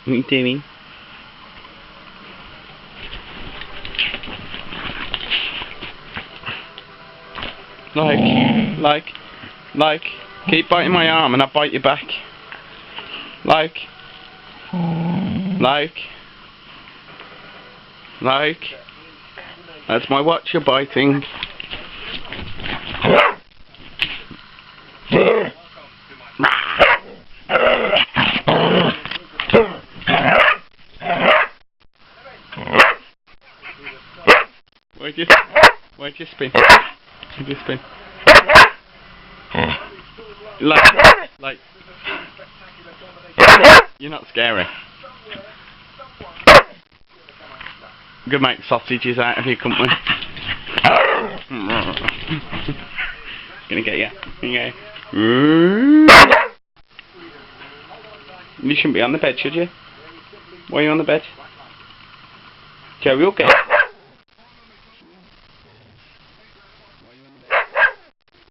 What are you doing? Like, keep biting my arm and I'll bite you back. Like, that's my watch you're biting. Where'd you spin? Where'd you spin? Like, you're not scary. I'm gonna make sausages out of your company. Gonna get you. Okay. You shouldn't be on the bed, should you? Why are you on the bed? Joey, okay.